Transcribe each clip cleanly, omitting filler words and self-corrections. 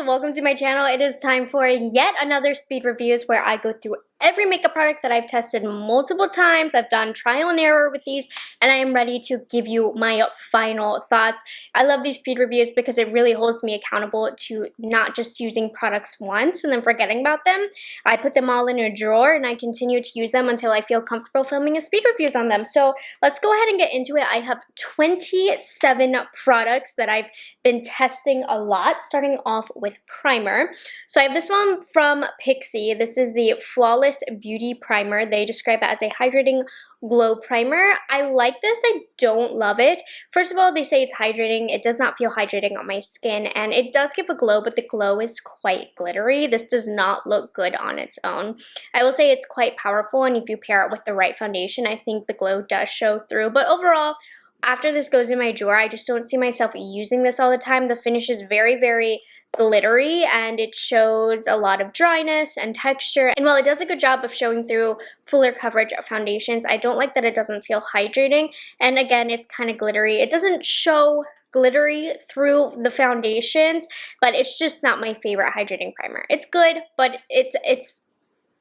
welcome to my channel. It is time for yet another speed reviews where I go through every makeup product that I've tested multiple times. I've done trial and error with these, and I am ready to give you my final thoughts. I love these speed reviews because it really holds me accountable to not just using products once and then forgetting about them. I put them all in a drawer and I continue to use them until I feel comfortable filming a speed reviews on them. So let's go ahead and get into it. I have 27 products that I've been testing a lot, starting off with primer. So I have this one from Pixi. This is the Flawless Beauty Primer. They describe it as a hydrating glow primer. I like this. I don't love it. First of all, they say it's hydrating. It does not feel hydrating on my skin, and it does give a glow, but the glow is quite glittery. This does not look good on its own. I will say it's quite powerful, and if you pair it with the right foundation, I think the glow does show through. But overall, after this goes in my drawer, I just don't see myself using this all the time. The finish is very, very glittery, and it shows a lot of dryness and texture. And while it does a good job of showing through fuller coverage of foundations, I don't like that it doesn't feel hydrating. And again, it's kind of glittery. It doesn't show glittery through the foundations, but it's just not my favorite hydrating primer. It's good, but it's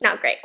not great.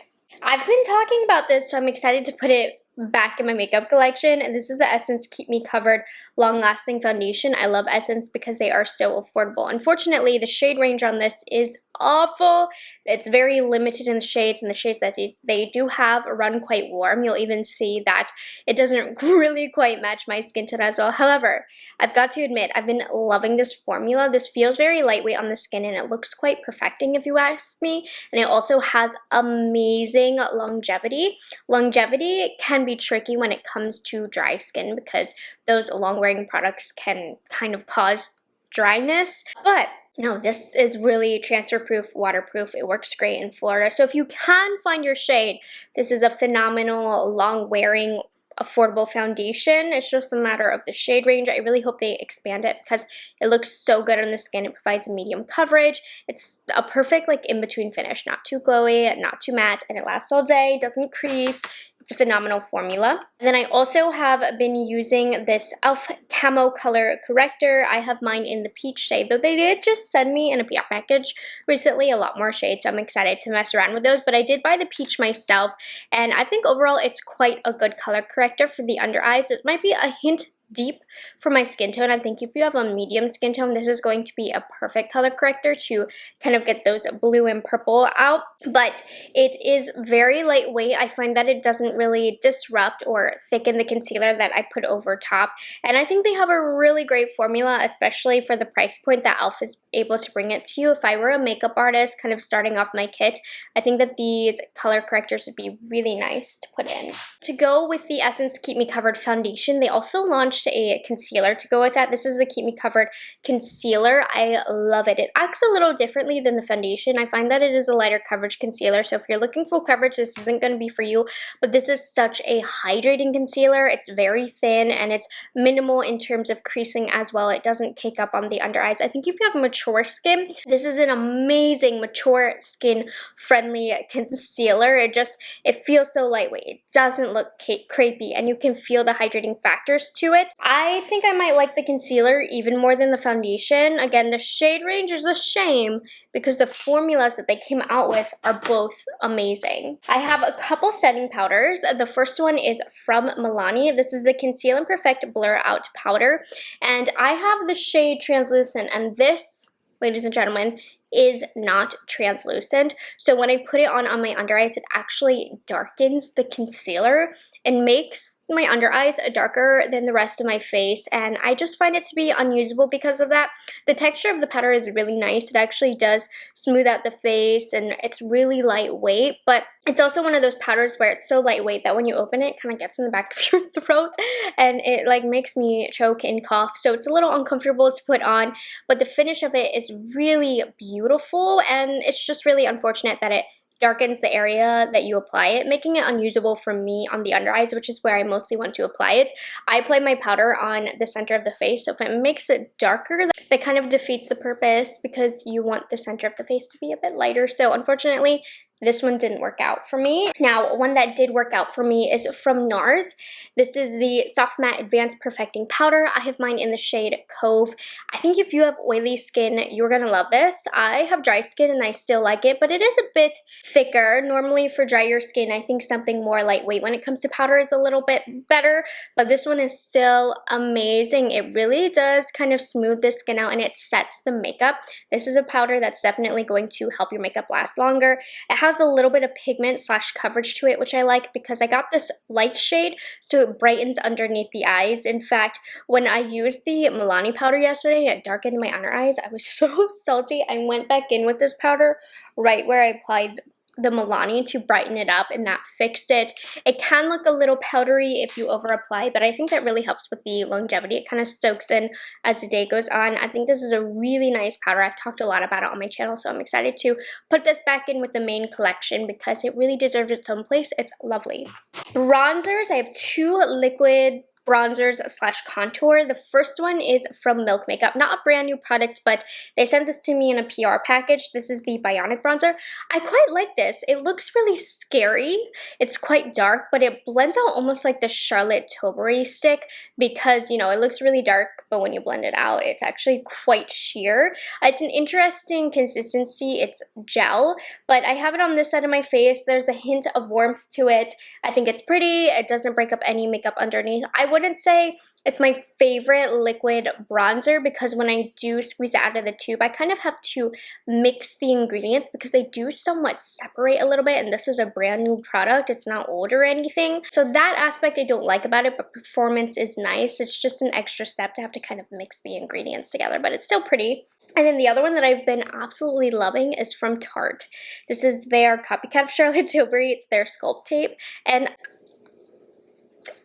I've been talking about this, so I'm excited to put it back in my makeup collection, and this is the Essence Keep Me Covered Long Lasting Foundation. I love Essence because they are so affordable. Unfortunately, the shade range on this is awful. It's very limited in the shades, and the shades that they do have run quite warm. You'll even see that it doesn't really quite match my skin tone as well. However, I've got to admit, I've been loving this formula. This feels very lightweight on the skin, and it looks quite perfecting if you ask me. And it also has amazing longevity. Longevity can be tricky when it comes to dry skin because those long-wearing products can kind of cause dryness, but no, this is really transfer-proof, waterproof. It works great in Florida. So if you can find your shade, this is a phenomenal, long-wearing, affordable foundation. It's just a matter of the shade range. I really hope they expand it because it looks so good on the skin. It provides a medium coverage. It's a perfect like in-between finish, not too glowy, not too matte, and it lasts all day, doesn't crease. It's a phenomenal formula. And then I also have been using this e.l.f. Camo Color Corrector. I have mine in the peach shade, though they did just send me in a PR package recently a lot more shades, so I'm excited to mess around with those. But I did buy the peach myself, and I think overall it's quite a good color corrector for the under eyes. It might be a hint deep for my skin tone. I think if you have a medium skin tone, this is going to be a perfect color corrector to kind of get those blue and purple out. But it is very lightweight. I find that it doesn't really disrupt or thicken the concealer that I put over top. And I think they have a really great formula, especially for the price point that e.l.f. is able to bring it to you. If I were a makeup artist kind of starting off my kit, I think that these color correctors would be really nice to put in. To go with the Essence Keep Me Covered foundation, they also launched a concealer to go with that. This is the Keep Me Covered concealer. I love it. It acts a little differently than the foundation. I find that it is a lighter coverage concealer, so if you're looking for coverage, this isn't going to be for you, but this is such a hydrating concealer. It's very thin and it's minimal in terms of creasing as well. It doesn't cake up on the under eyes. I think if you have mature skin, this is an amazing mature skin friendly concealer. It feels so lightweight. It doesn't look crepey, and you can feel the hydrating factors to it. I think I might like the concealer even more than the foundation. Again, the shade range is a shame because the formulas that they came out with are both amazing. I have a couple setting powders. The first one is from Milani. This is the Conceal and Perfect Blur Out Powder, and I have the shade Translucent, and this, ladies and gentlemen, is not translucent. So when I put it on my under eyes, it actually darkens the concealer and makes my under eyes darker than the rest of my face, and I just find it to be unusable because of that. The texture of the powder is really nice. It actually does smooth out the face, and it's really lightweight, but it's also one of those powders where it's so lightweight that when you open it, it kind of gets in the back of your throat, and it like makes me choke and cough, so it's a little uncomfortable to put on, but the finish of it is really beautiful, and it's just really unfortunate that it darkens the area that you apply it, making it unusable for me on the under eyes, which is where I mostly want to apply it. I apply my powder on the center of the face, so if it makes it darker, that kind of defeats the purpose because you want the center of the face to be a bit lighter. So unfortunately, this one didn't work out for me. Now, one that did work out for me is from Nars. This is the Soft Matte Advanced Perfecting Powder. I have mine in the shade Cove. I think if you have oily skin, you're gonna love this. I have dry skin and I still like it, but it is a bit thicker. Normally for drier skin, I think something more lightweight when it comes to powder is a little bit better, but this one is still amazing. It really does kind of smooth the skin out and it sets the makeup. This is a powder that's definitely going to help your makeup last longer. It has a little bit of pigment / coverage to it, which I like because I got this light shade, so it brightens underneath the eyes. In fact, when I used the Milani powder yesterday, it darkened my under eyes. I was so salty. I went back in with this powder right where I applied the Milani to brighten it up, and that fixed it. It can look a little powdery if you over apply, but I think that really helps with the longevity. It kind of soaks in as the day goes on. I think this is a really nice powder. I've talked a lot about it on my channel, so I'm excited to put this back in with the main collection because it really deserves its own place. It's lovely. Bronzers, I have two liquid bronzers / contour. The first one is from Milk Makeup. Not a brand new product, but they sent this to me in a PR package. This is the Bionic Bronzer. I quite like this. It looks really scary. It's quite dark, but it blends out almost like the Charlotte Tilbury stick because, you know, it looks really dark, but when you blend it out, it's actually quite sheer. It's an interesting consistency. It's gel, but I have it on this side of my face. There's a hint of warmth to it. I think it's pretty. It doesn't break up any makeup underneath. I wouldn't say it's my favorite liquid bronzer because when I do squeeze it out of the tube, I kind of have to mix the ingredients because they do somewhat separate a little bit, and this is a brand new product. It's not old or anything. So that aspect I don't like about it, but performance is nice. It's just an extra step to have to kind of mix the ingredients together, but it's still pretty. And then the other one that I've been absolutely loving is from Tarte. This is their copycat of Charlotte Tilbury. It's their Sculpt Tape, and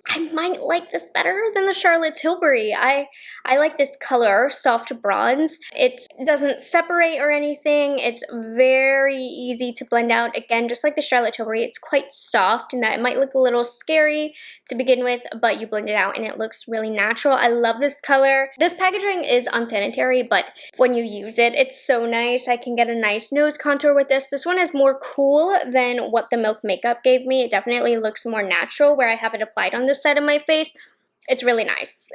I might like this better than the Charlotte Tilbury. I like this color, soft bronze. It doesn't separate or anything. It's very easy to blend out. Again, just like the Charlotte Tilbury, it's quite soft in that it might look a little scary to begin with, but you blend it out and it looks really natural. I love this color. This packaging is unsanitary, but when you use it, it's so nice. I can get a nice nose contour with this. This one is more cool than what the Milk Makeup gave me. It definitely looks more natural where I have it applied on this side of my face. It's really nice.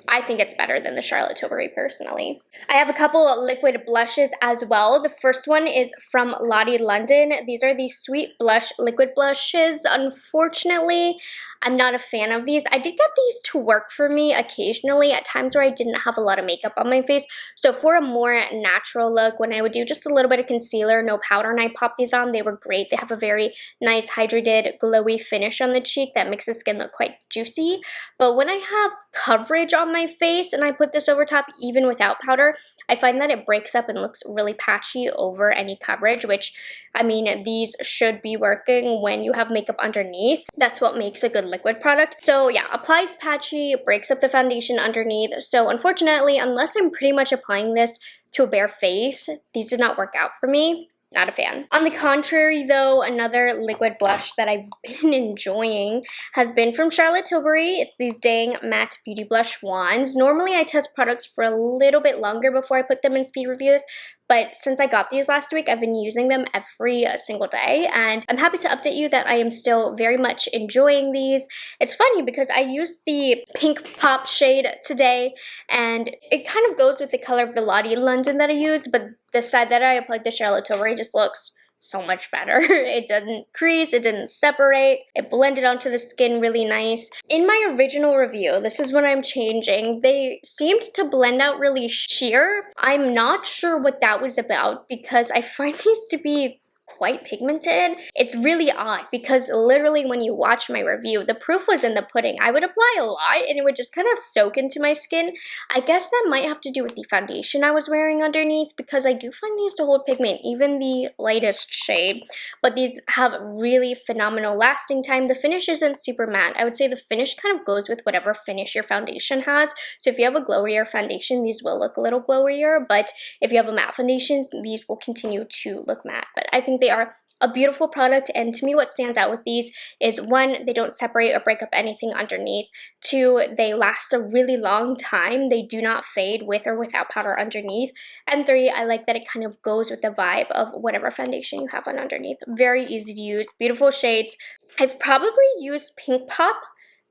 I think it's better than the Charlotte Tilbury personally. I have a couple of liquid blushes as well. The first one is from Lottie London. These are the Sweet Blush liquid blushes. Unfortunately, I'm not a fan of these. I did get these to work for me occasionally at times where I didn't have a lot of makeup on my face. So for a more natural look, when I would do just a little bit of concealer, no powder, and I popped these on, they were great. They have a very nice hydrated, glowy finish on the cheek that makes the skin look quite juicy. But when I have coverage on my face and I put this over top, even without powder, I find that it breaks up and looks really patchy over any coverage, which, I mean, these should be working when you have makeup underneath. That's what makes a good liquid product. So yeah, applies patchy, breaks up the foundation underneath. So unfortunately, unless I'm pretty much applying this to a bare face, these did not work out for me. Not a fan. On the contrary though, another liquid blush that I've been enjoying has been from Charlotte Tilbury. It's these Dang Matte Beauty Blush Wands. Normally I test products for a little bit longer before I put them in speed reviews, but since I got these last week, I've been using them every single day, and I'm happy to update you that I am still very much enjoying these. It's funny because I used the Pink Pop shade today, and it kind of goes with the color of the Lottie London that I used, but the side that I applied the Charlotte Tilbury just looks so much better. It didn't crease, it didn't separate, it blended onto the skin really nice. In my original review, this is what I'm changing, they seemed to blend out really sheer. I'm not sure what that was about because I find these to be quite pigmented. It's really odd because literally when you watch my review, the proof was in the pudding. I would apply a lot and it would just kind of soak into my skin. I guess that might have to do with the foundation I was wearing underneath because I do find these to hold pigment, even the lightest shade. But these have really phenomenal lasting time. The finish isn't super matte. I would say the finish kind of goes with whatever finish your foundation has. So if you have a glowier foundation, these will look a little glowier, but if you have a matte foundation, these will continue to look matte. But I think they are a beautiful product, and to me what stands out with these is 1, they don't separate or break up anything underneath. 2, they last a really long time. They do not fade with or without powder underneath. And 3, I like that it kind of goes with the vibe of whatever foundation you have on underneath. Very easy to use, beautiful shades. I've probably used Pink Pop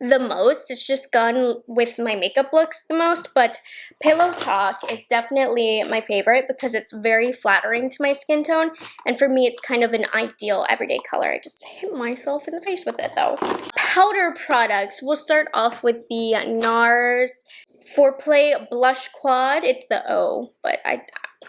the most. It's just gone with my makeup looks the most, but Pillow Talk is definitely my favorite because it's very flattering to my skin tone, and for me it's kind of an ideal everyday color. I just hit myself in the face with it though. Powder products. We'll start off with the Nars Foreplay Blush Quad. It's the O, but I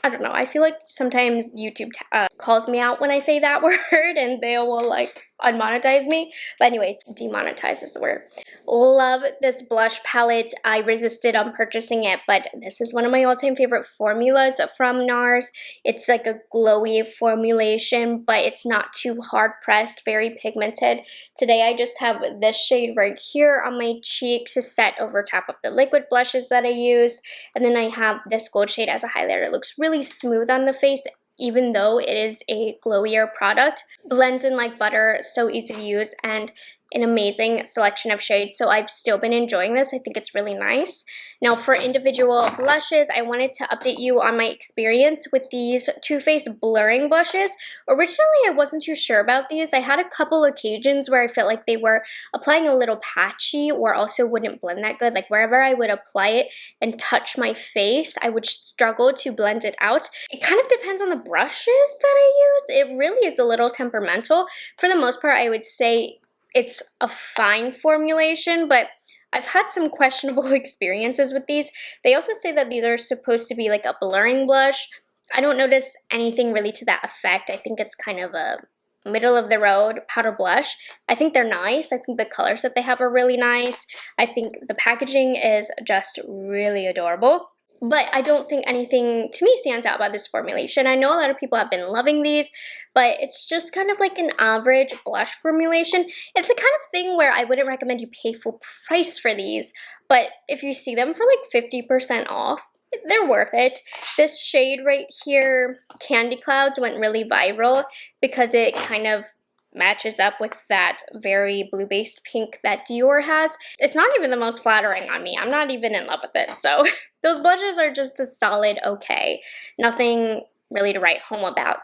don't know. I feel like sometimes YouTube calls me out when I say that word and they will like unmonetize me. But anyways, demonetize is the word. Love this blush palette. I resisted on purchasing it, but this is one of my all-time favorite formulas from Nars. It's like a glowy formulation, but it's not too hard pressed, very pigmented. Today I just have this shade right here on my cheek to set over top of the liquid blushes that I used. And then I have this gold shade as a highlighter. It looks really smooth on the face, even though it is a glowier product. Blends in like butter, so easy to use, and an amazing selection of shades, so I've still been enjoying this. I think it's really nice. Now for individual blushes, I wanted to update you on my experience with these Too Faced blurring blushes. Originally, I wasn't too sure about these. I had a couple occasions where I felt like they were applying a little patchy or also wouldn't blend that good. Like wherever I would apply it and touch my face, I would struggle to blend it out. It kind of depends on the brushes that I use. It really is a little temperamental. For the most part, I would say it's a fine formulation, but I've had some questionable experiences with these. They also say that these are supposed to be like a blurring blush. I don't notice anything really to that effect. I think it's kind of a middle of the road powder blush. I think they're nice. I think the colors that they have are really nice. I think the packaging is just really adorable. But I don't think anything to me stands out about this formulation. I know a lot of people have been loving these, but it's just kind of like an average blush formulation. It's the kind of thing where I wouldn't recommend you pay full price for these, but if you see them for like 50% off, they're worth it. This shade right here, Candy Clouds, went really viral because it kind of matches up with that very blue-based pink that Dior has. It's not even the most flattering on me. I'm not even in love with it. So those blushes are just a solid okay. Nothing really to write home about.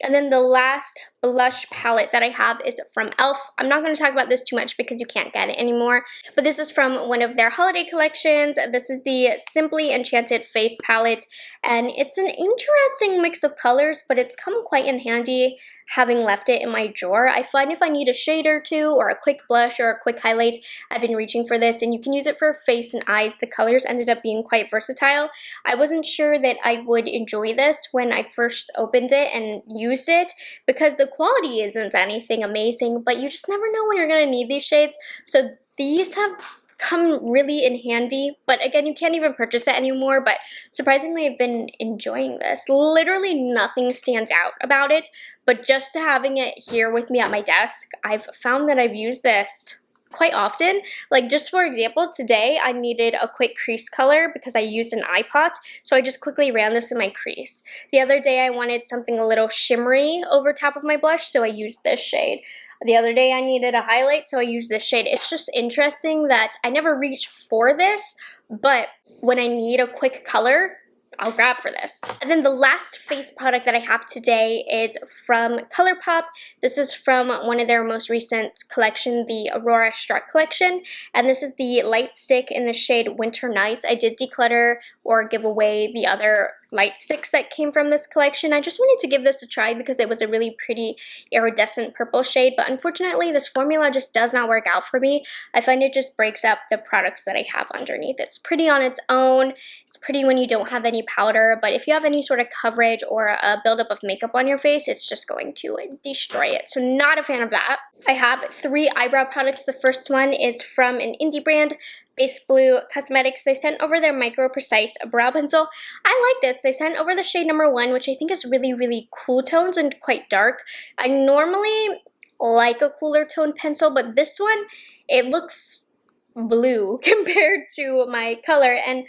And then the last blush palette that I have is from e.l.f. I'm not going to talk about this too much because you can't get it anymore, but this is from one of their holiday collections. This is the Simply Enchanted Face Palette, and it's an interesting mix of colors, but it's come quite in handy having left it in my drawer. I find if I need a shade or two or a quick blush or a quick highlight, I've been reaching for this, and you can use it for face and eyes. The colors ended up being quite versatile. I wasn't sure that I would enjoy this when I first opened it and used it because the quality isn't anything amazing, but you just never know when you're going to need these shades. So these have come really in handy, but again, you can't even purchase it anymore, but surprisingly, I've been enjoying this. Literally nothing stands out about it, but just having it here with me at my desk, I've found that I've used this quite often. Like just for example, today I needed a quick crease color because I used an eye pot, so I just quickly ran this in my crease. The other day I wanted something a little shimmery over top of my blush, so I used this shade. The other day I needed a highlight, so I used this shade. It's just interesting that I never reach for this, but when I need a quick color, I'll grab for this. And then the last face product that I have today is from ColourPop. This is from one of their most recent collection, the Aurora Struck collection. And this is the light stick in the shade Winter Nights. I did declutter or give away the other light sticks that came from this collection. I just wanted to give this a try because it was a really pretty iridescent purple shade, but unfortunately this formula just does not work out for me. I find it just breaks up the products that I have underneath. It's pretty on its own. It's pretty when you don't have any powder, but if you have any sort of coverage or a buildup of makeup on your face, it's just going to destroy it. So not a fan of that. I have 3 eyebrow products. The first one is from an indie brand, Base Blue Cosmetics. They sent over their Micro Precise brow pencil. I like this. They sent over the shade number 1, which I think is really, really cool tones and quite dark. I normally like a cooler tone pencil, but this one, it looks blue compared to my color, and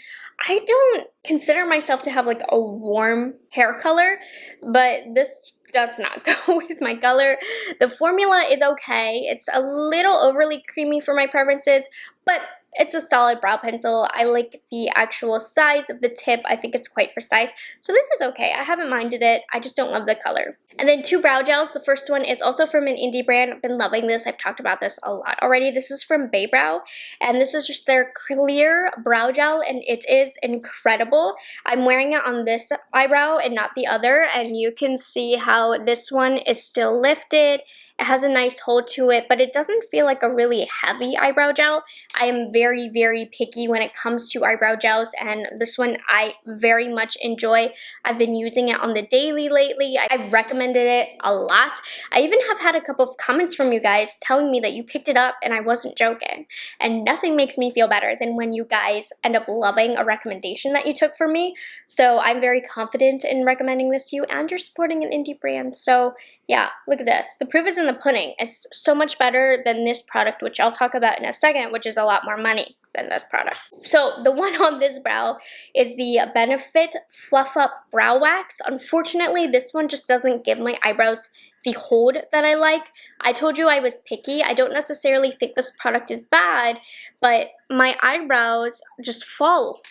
I don't consider myself to have like a warm hair color, but this does not go with my color. The formula is okay. It's a little overly creamy for my preferences, but it's a solid brow pencil. I like the actual size of the tip. I think it's quite precise. So this is okay. I haven't minded it. I just don't love the color. And then 2 brow gels. The first one is also from an indie brand. I've been loving this. I've talked about this a lot already. This is from Baybrow, and this is just their clear brow gel, and it is incredible. I'm wearing it on this eyebrow and not the other, and you can see how this one is still lifted. It has a nice hold to it, but it doesn't feel like a really heavy eyebrow gel. I am very, very picky when it comes to eyebrow gels, and this one I very much enjoy. I've been using it on the daily lately. I've recommended it a lot. I even have had a couple of comments from you guys telling me that you picked it up and I wasn't joking. And nothing makes me feel better than when you guys end up loving a recommendation that you took from me. So I'm very confident in recommending this to you, and you're supporting an indie brand. So yeah, look at this. The proof is in the pudding. It's so much better than this product, which I'll talk about in a second, which is a lot more money than this product. So the one on this brow is the Benefit Fluff Up Brow Wax. Unfortunately, this one just doesn't give my eyebrows the hold that I like. I told you I was picky. I don't necessarily think this product is bad, but my eyebrows just fall.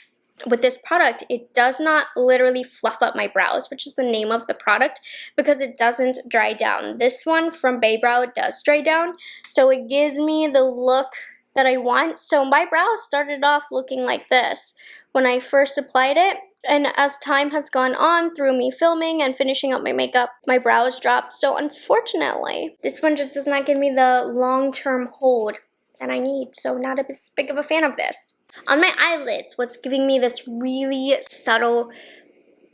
With this product, it does not literally fluff up my brows, which is the name of the product, because it doesn't dry down. This one from Baybrow does dry down, so it gives me the look that I want. So my brows started off looking like this when I first applied it, and as time has gone on through me filming and finishing up my makeup, my brows dropped. So unfortunately, this one just does not give me the long-term hold that I need, so not a big of a fan of this. On my eyelids, what's giving me this really subtle,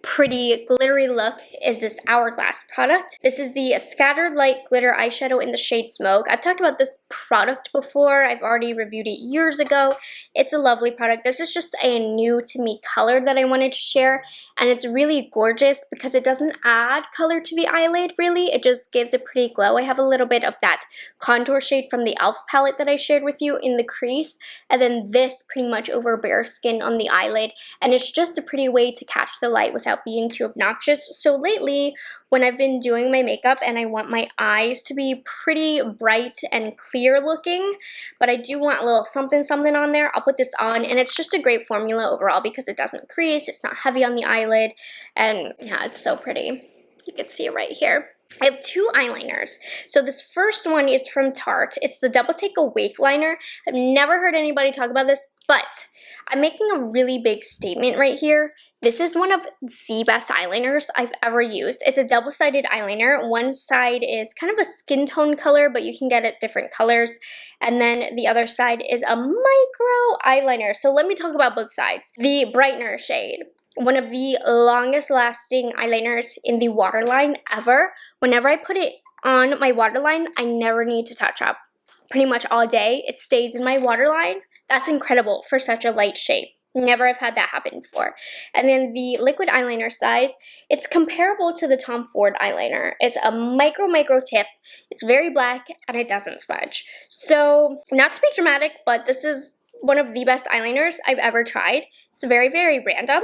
pretty glittery look is this Hourglass product. This is the Scattered Light Glitter Eyeshadow in the shade Smoke. I've talked about this product before. I've already reviewed it years ago. It's a lovely product. This is just a new to me color that I wanted to share, and it's really gorgeous because it doesn't add color to the eyelid really. It just gives a pretty glow. I have a little bit of that contour shade from the e.l.f. palette that I shared with you in the crease, and then this pretty much over bare skin on the eyelid, and it's just a pretty way to catch the light without being too obnoxious. So lately, when I've been doing my makeup and I want my eyes to be pretty bright and clear looking, but I do want a little something something on there, I'll put this on, and it's just a great formula overall because it doesn't crease, it's not heavy on the eyelid, and yeah, it's so pretty. You can see it right here. I have 2 eyeliners. So this first one is from Tarte. It's the Double Take Awake liner. I've never heard anybody talk about this, but I'm making a really big statement right here. This is one of the best eyeliners I've ever used. It's a double-sided eyeliner. One side is kind of a skin tone color, but you can get it different colors. And then the other side is a micro eyeliner. So let me talk about both sides. The Brightener shade. One of the longest lasting eyeliners in the waterline ever. Whenever I put it on my waterline, I never need to touch up. Pretty much all day, it stays in my waterline. That's incredible for such a light shade. Never have had that happen before. And then the liquid eyeliner size, it's comparable to the Tom Ford eyeliner. It's a micro tip. It's very black and it doesn't smudge. So not to be dramatic, but this is one of the best eyeliners I've ever tried. It's very, very random.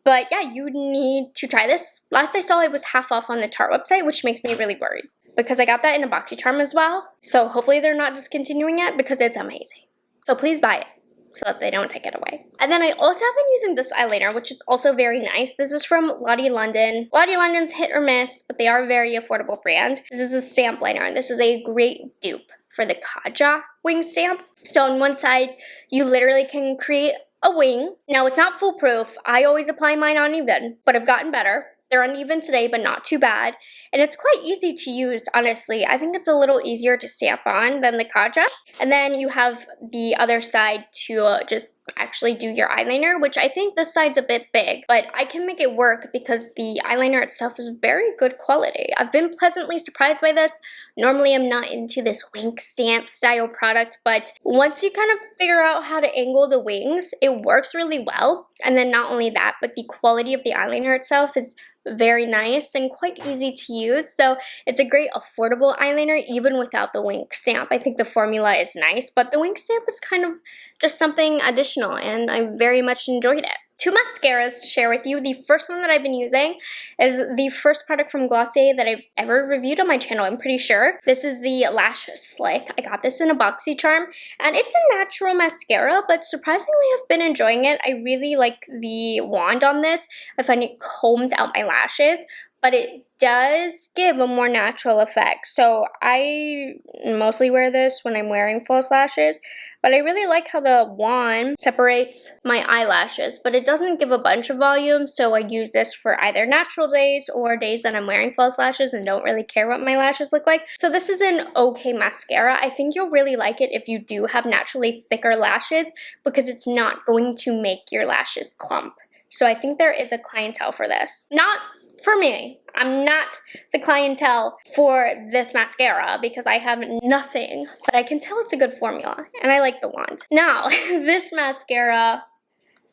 But yeah, you need to try this. Last I saw it was half off on the Tarte website, which makes me really worried because I got that in a BoxyCharm as well. So hopefully they're not discontinuing it because it's amazing. So please buy it so that they don't take it away. And then I also have been using this eyeliner, which is also very nice. This is from Lottie London. Lottie London's hit or miss, but they are a very affordable brand. This is a stamp liner, and this is a great dupe for the Kaja wing stamp. So on one side, you literally can create a wing. Now, it's not foolproof. I always apply mine uneven, but I've gotten better. They're uneven today, but not too bad. And it's quite easy to use, honestly. I think it's a little easier to stamp on than the Kaja. And then you have the other side to just actually do your eyeliner, which I think this side's a bit big, but I can make it work because the eyeliner itself is very good quality. I've been pleasantly surprised by this. Normally, I'm not into this wing stamp style product, but once you kind of figure out how to angle the wings, it works really well. And then not only that, but the quality of the eyeliner itself is very nice and quite easy to use. So it's a great affordable eyeliner even without the wing stamp. I think the formula is nice, but the wing stamp is kind of just something additional and I very much enjoyed it. two mascaras to share with you. The first one that I've been using is the first product from Glossier that I've ever reviewed on my channel, I'm pretty sure. This is the Lash Slick. I got this in a BoxyCharm, and it's a natural mascara, but surprisingly I've been enjoying it. I really like the wand on this. I find it combs out my lashes, but it does give a more natural effect. So I mostly wear this when I'm wearing false lashes, but I really like how the wand separates my eyelashes, but it doesn't give a bunch of volume, so I use this for either natural days or days that I'm wearing false lashes and don't really care what my lashes look like. So this is an okay mascara. I think you'll really like it if you do have naturally thicker lashes, because it's not going to make your lashes clump. So I think there is a clientele for this. Not for me. I'm not the clientele for this mascara because I have nothing, but I can tell it's a good formula and I like the wand. Now, this mascara,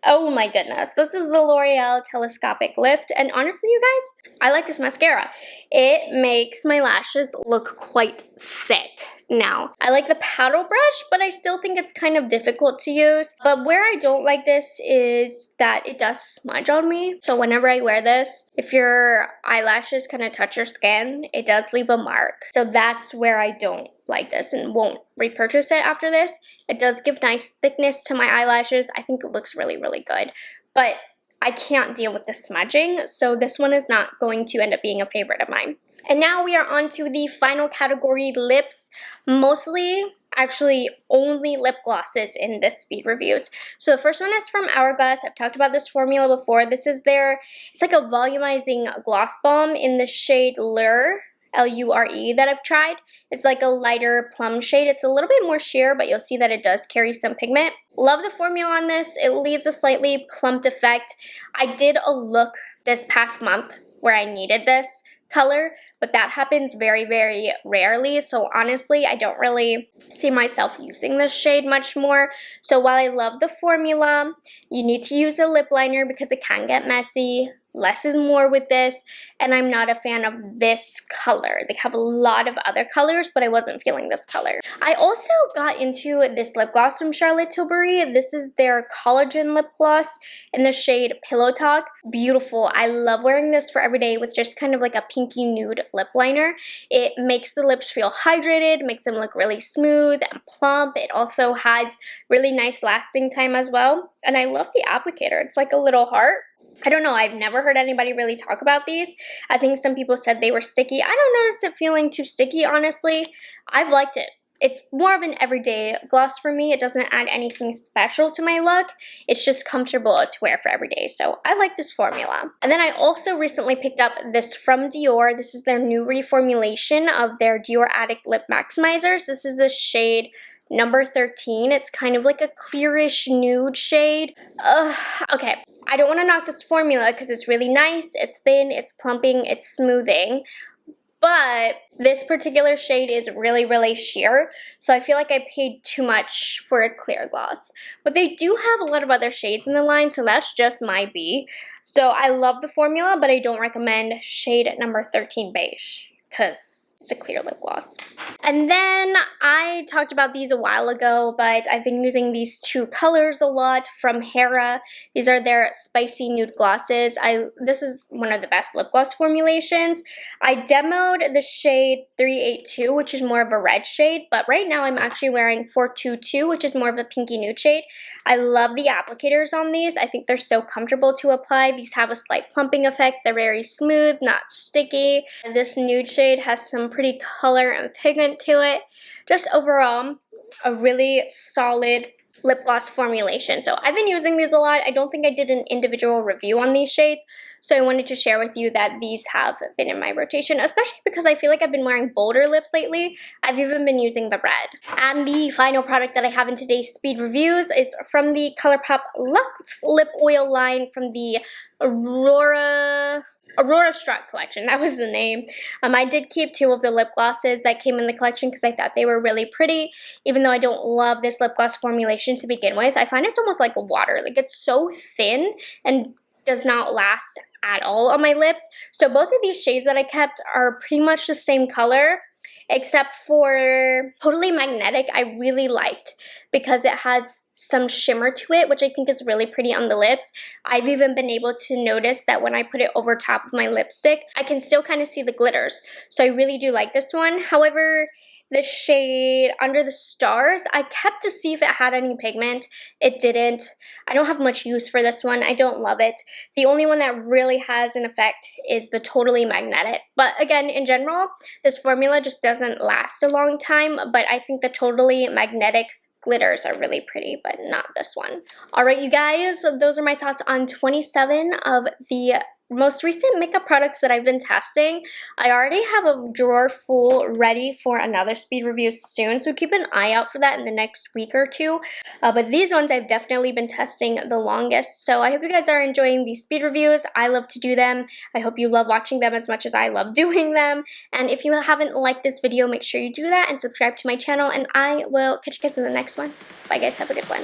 oh my goodness. This is the L'Oreal Telescopic Lift, and honestly, you guys, I like this mascara. It makes my lashes look quite thick. Now, I like the paddle brush, but I still think it's kind of difficult to use. But where I don't like this is that it does smudge on me. So whenever I wear this, if your eyelashes kind of touch your skin, it does leave a mark. So that's where I don't like this and won't repurchase it after this. It does give nice thickness to my eyelashes. I think it looks really, really good. But I can't deal with the smudging, so this one is not going to end up being a favorite of mine. And now we are on to the final category, lips. Mostly, actually only lip glosses in this speed reviews. So the first one is from Hourglass. I've talked about this formula before. This is it's like a volumizing gloss balm in the shade Lure. L-U-R-E that I've tried. It's like a lighter plum shade. It's a little bit more sheer, but you'll see that it does carry some pigment. Love the formula on this. It leaves a slightly plumped effect. I did a look this past month where I needed this color, but that happens very, very rarely. So honestly, I don't really see myself using this shade much more. So while I love the formula, you need to use a lip liner because it can get messy. Less is more with this, and I'm not a fan of this color. They have a lot of other colors, but I wasn't feeling this color. I also got into this lip gloss from Charlotte Tilbury. This is their collagen lip gloss in the shade Pillow Talk. Beautiful. I love wearing this for every day with just kind of like a pinky nude lip liner. It makes the lips feel hydrated, makes them look really smooth and plump. It also has really nice lasting time as well. And I love the applicator. It's like a little heart. I don't know, I've never heard anybody really talk about these. I think some people said they were sticky. I don't notice it feeling too sticky, honestly. I've liked it. It's more of an everyday gloss for me. It doesn't add anything special to my look. It's just comfortable to wear for every day. So I like this formula. And then I also recently picked up this from Dior. This is their new reformulation of their Dior Addict Lip Maximizers. This is the shade number 13. It's kind of like a clearish nude shade. Okay, I don't want to knock this formula because it's really nice, it's thin, it's plumping, it's smoothing. But this particular shade is really, really sheer, so I feel like I paid too much for a clear gloss. But they do have a lot of other shades in the line, so that's just my B. So I love the formula, but I don't recommend shade number 13 beige because it's a clear lip gloss. And then I talked about these a while ago, but I've been using these two colors a lot from Hera. These are their spicy nude glosses. This is one of the best lip gloss formulations. I demoed the shade 382, which is more of a red shade, but right now I'm actually wearing 422, which is more of a pinky nude shade. I love the applicators on these. I think they're so comfortable to apply. These have a slight plumping effect. They're very smooth, not sticky. And this nude shade has some pretty color and pigment to it. Just overall, a really solid lip gloss formulation. So I've been using these a lot. I don't think I did an individual review on these shades, so I wanted to share with you that these have been in my rotation, especially because I feel like I've been wearing bolder lips lately. I've even been using the red. And the final product that I have in today's speed reviews is from the ColourPop Luxe Lip Oil line from the Aurora Struck collection. That was the name. I did keep two of the lip glosses that came in the collection because I thought they were really pretty. Even though I don't love this lip gloss formulation to begin with, I find it's almost like water. Like, it's so thin and does not last at all on my lips. So both of these shades that I kept are pretty much the same color, except for Totally Magnetic. I really liked because it has some shimmer to it, which I think is really pretty on the lips. I've even been able to notice that when I put it over top of my lipstick, I can still kind of see the glitters. So I really do like this one. However, the shade Under the Stars, I kept to see if it had any pigment. It didn't. I don't have much use for this one. I don't love it. The only one that really has an effect is the Totally Magnetic. But again, in general, this formula just doesn't last a long time, but I think the Totally Magnetic glitters are really pretty, but not this one. All right, you guys, those are my thoughts on 27 of the most recent makeup products that I've been testing. I already have a drawer full ready for another speed review soon, so keep an eye out for that in the next week or two. But these ones I've definitely been testing the longest, so I hope you guys are enjoying these speed reviews. I love to do them. I hope you love watching them as much as I love doing them. And if you haven't liked this video, make sure you do that and subscribe to my channel, and I will catch you guys in the next one. Bye guys, have a good one.